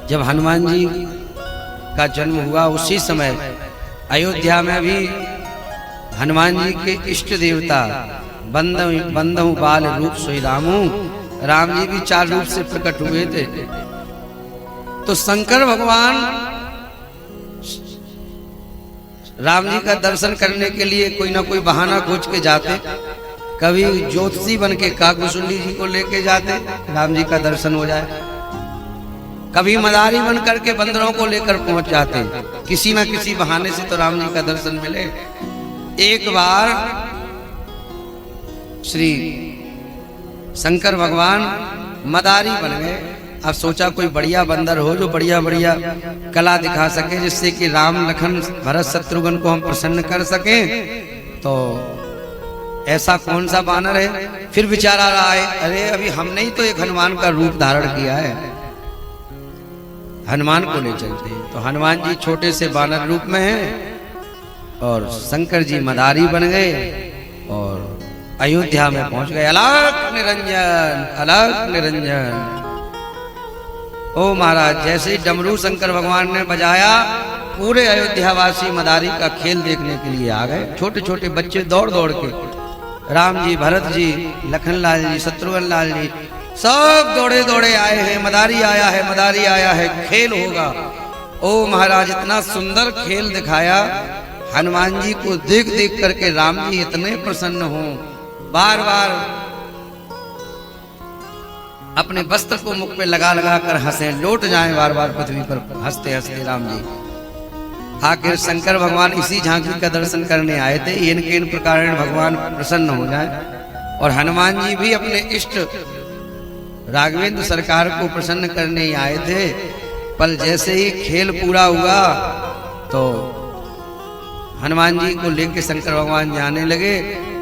जब हनुमान जी का जन्म हुआ उसी समय अयोध्या में भी हनुमान जी के इष्ट देवता बंदहु बाल रूप सोई रामू, राम जी भी 4 रूप से प्रकट हुए थे। तो शंकर भगवान राम जी का दर्शन करने के लिए कोई ना कोई बहाना खोज के जाते। कभी ज्योतिषी बन के काकभूषुंडी जी को लेके जाते, राम जी का दर्शन हो जाए। कभी मदारी बन करके बंदरों को लेकर पहुंच जाते, किसी ना किसी बहाने से तो राम जी का दर्शन मिले। एक बार श्री शंकर भगवान मदारी बन गए। अब सोचा कोई बढ़िया बंदर हो जो बढ़िया बढ़िया कला दिखा सके, जिससे कि राम लखन भरत शत्रुघ्न को हम प्रसन्न कर सके। तो ऐसा कौन सा बानर है? फिर विचार आ रहा है, अरे अभी हमने ही तो एक हनुमान का रूप धारण किया है, हनुमान को ले चलते हैं। तो हनुमान जी छोटे से बानर रूप में हैं और शंकर जी मदारी बन गए और अयोध्या में पहुंच गए। अलग निरंजन, अलग निरंजन। ओ महाराज, जैसे ही डमरू शंकर भगवान ने बजाया, पूरे अयोध्यावासी मदारी का खेल देखने के लिए आ गए। छोटे छोटे बच्चे दौड़ दौड़ के, राम जी, भरत जी, लखन लाल जी, शत्रुघ्न लाल जी, सब दौड़े दौड़े आए हैं। मदारी आया है, मदारी आया है, खेल होगा। ओ महाराज, इतना सुंदर खेल दिखाया। हनुमान जी को देख देख करके राम जी इतने प्रसन्न हो, बार बार अपने वस्त्र को मुख पे लगा लगा कर हंसे, लौट जाएं बार बार पृथ्वी पर हंसते हंसते राम जी। आखिर शंकर भगवान इसी झांकी का दर्शन करने आए थे, इनके इन प्रकार भगवान प्रसन्न हो जाए। और हनुमान जी भी अपने इष्ट राघवेंद्र सरकार को प्रसन्न करने ही आए थे। पर जैसे ही खेल पूरा हुआ तो हनुमान जी को लेकर शंकर भगवान जाने लगे,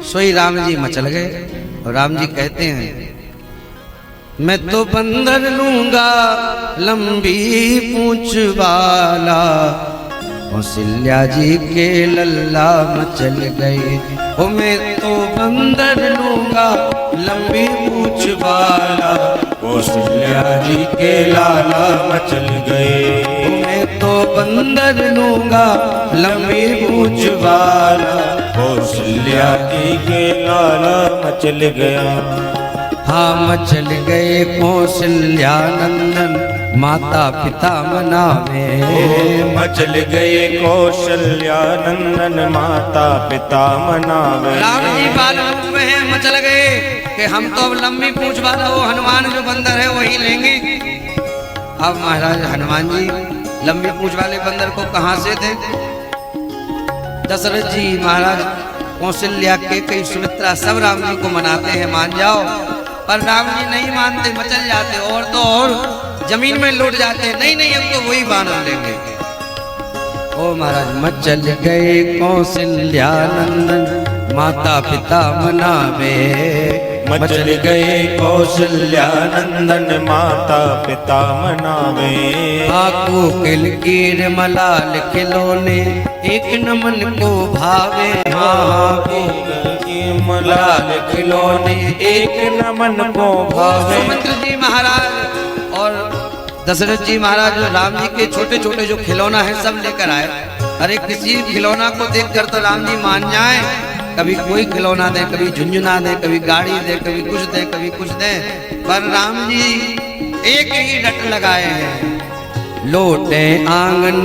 सोई राम जी मचल गए। और राम जी कहते हैं, मैं तो बंदर लूंगा लंबी पूंछ वाला, कौशल्या जी के लल्ला मचल गए। ओ मैं तो बंदर लूंगा लंबी पूंछ वाला, कौशल्या जी के लाला मचल गए। ओ मैं तो बंदर लूंगा लंबी पूंछ वाला, कौशल्या जी के लाला मचल गया। हाँ, मचल गए कौशल्या नंदन, माता पिता मनावे। मचल गए कौशल्या नंदन, माता पिता मनावे। राम जी बाल रूप में है, मचल गए कि हम तो अब लंबी पूंछ वाला वो हनुमान जो बंदर है वही लेंगे। अब महाराज हनुमान जी लंबी पूंछ वाले बंदर को कहां से थे? दशरथ जी महाराज, कौशल्या के कई सुमित्रा सब राम जी को मनाते हैं, मान जाओ। पर राम जी नहीं मानते, मचल जाते और तो और जमीन में लौट जाते। नहीं नहीं, हम तो वही बानर लेंगे। ओ महाराज, मचल गए कौशल्या नंदन, माता पिता मनावे। मचल गए कौशल्या नंदन, माता पिता मनावे। आको किलकीर मलाल खिलौने, एक नमन को भावे। मलाल खिलौने, एक नमन को भावे। सुमित्र जी महाराज और दशरथ जी महाराज राम जी के छोटे छोटे जो खिलौना है सब लेकर आए। अरे किसी खिलौना को देखकर तो राम जी मान जाए। कभी कोई खिलौना दे, कभी झुंझुना दे, कभी गाड़ी दे, कभी कुछ दे, कभी कुछ दे। पर राम जी एक ही रट लगाए हैं, लोटे आंगन,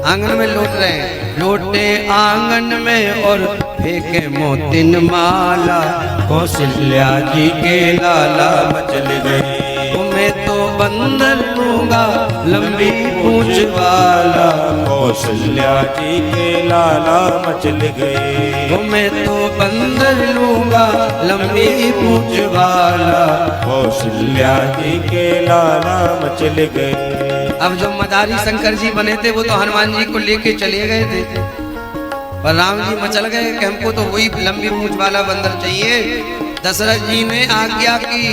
आंगन में लौट रहे हैं, लोटे आंगन में और फेंके मोतिन माला, कौशल्या जी के लाला मचल गए। मैं तो बंदर लूंगा लंबी पूंछ वाला, कौशल्या जी के लाला मचल गए। मैं तो बंदर लूंगा लंबी पूंछ वाला, कौशल्या जी के लाला मचल गए। अब जो मदारी शंकर जी बने थे वो तो हनुमान जी को लेके चले गए थे, पर राम जी मचल गए कि हमको तो वही लंबी पूंछ वाला बंदर चाहिए। दशरथ जी ने आज्ञा की,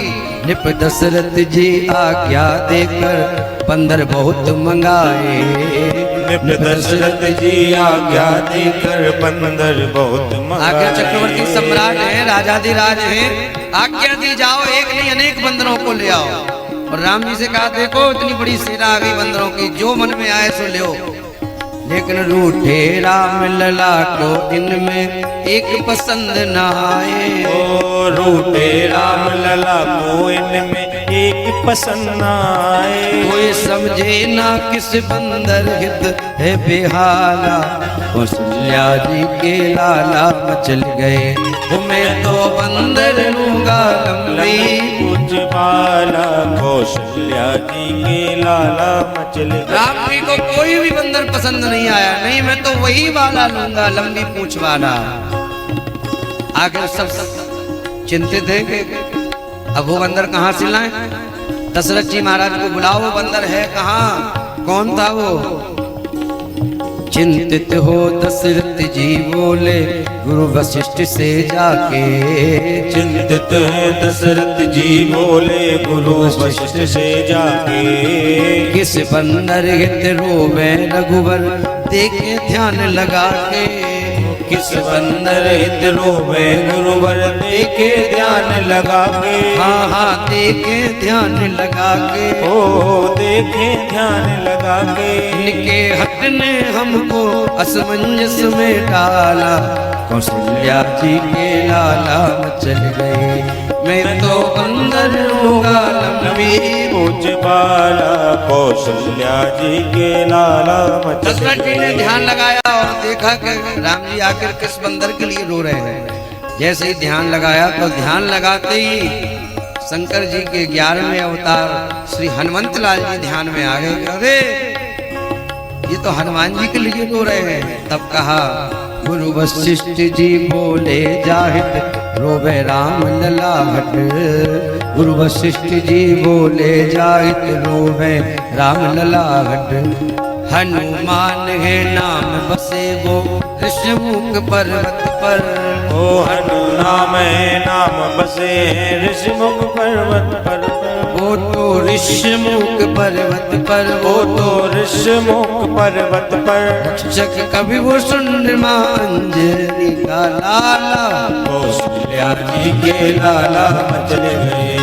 निप दशरथ जी आज्ञा देकर बंदर बहुत मंगाए। निप दशरथ जी आज्ञा देकर बंदर बहुत मंगाए। आज्ञा चक्रवर्ती सम्राट है, राजाधिराज है, आज्ञा दी जाओ, एक नहीं अनेक बंदरों को ले आओ। और राम जी से कहा देखो इतनी बड़ी सेना आ गई बंदरों की, जो मन में आए सो लो, लेकिन रूठे राम लला को इनमें एक पसंद न आए। ओ रूठे राम लला को इनमें एक पसंद न आए। कोई समझे ना किस बंदर हित है बेहाला, कौशल्या जी के लाला मचल गए, मैं तो बंदर लूंगा लंबी पूछ वाला, कौशल्या जी के लाला मचल गए। राम जी को कोई भी बंदर पसंद नहीं आया, नहीं मैं तो वही वाला लूंगा, लंबी पूंछ वाला। आखिर सब चिंतित है कि अब वो बंदर कहाँ से लाएं? दशरथ जी महाराज को बुलाओ, वो बंदर है कहाँ, कौन था वो? चिंतित हो दशरथ जी बोले गुरु वशिष्ठ से जाके, चिंतित है दशरथ जी बोले गुरु वशिष्ठ से जाके। किस बंदर हित रोवे रघुवर देखे ध्यान लगा के, किस बंदर हित रोवे गुरुवर देखे ध्यान लगा के। हाँ हाँ देखे ध्यान लगा के, ओ देखे ध्यान लगा के। इनके हट ने हमको असमंजस में डाला, कौशल्या जी के लाला मचल गए, मैं तो बंदर लूंगा लंबी पूछ वाला, कौशल्या जी के लाला मचल दशरथ जी ने ध्यान लगाया और देखा कि राम जी आखिर किस बंदर के लिए रो रहे हैं। जैसे ही ध्यान लगाया तो ध्यान लगाते ही शंकर जी के 11वें अवतार श्री हनुमंत लाल जी ध्यान में आ गए। अरे ये तो हनुमान जी के लिए रो रहे हैं। तब कहा गुरु वशिष्ठ जी बोले जाहिद रोवे राम लला हट, गुरु वशिष्ठ जी बोले जाहिद रोवे राम लला हट। हनुमान है नाम बसे वो ऋषिमुख पर्वत पर, ओ हनुनाम है नाम बसे ऋषिमुख पर्वत पर। वो तो ऋषिमुख पर्वत पर, वो तो ऋषिमुख पर्वत पर। रक्षक कवि वो सुंदरमा अंजनी का लाला, कौशल्या जी के लाला मचल गए,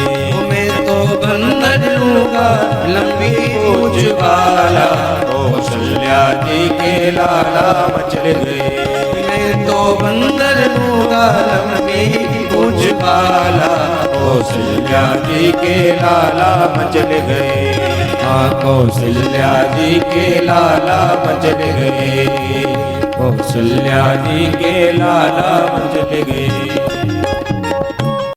मैं तो बंदर लूंगा लंबी पूंछ वाला, कौशल्या जी के लाला मचल गए, मैं तो बंदर लूंगा लंबी पूंछ वाला, कौशल्या जी के लाला मचल गए। हाँ कौशल्या जी के लाला मचल गए, कौशल्या जी के लाला मचल गए।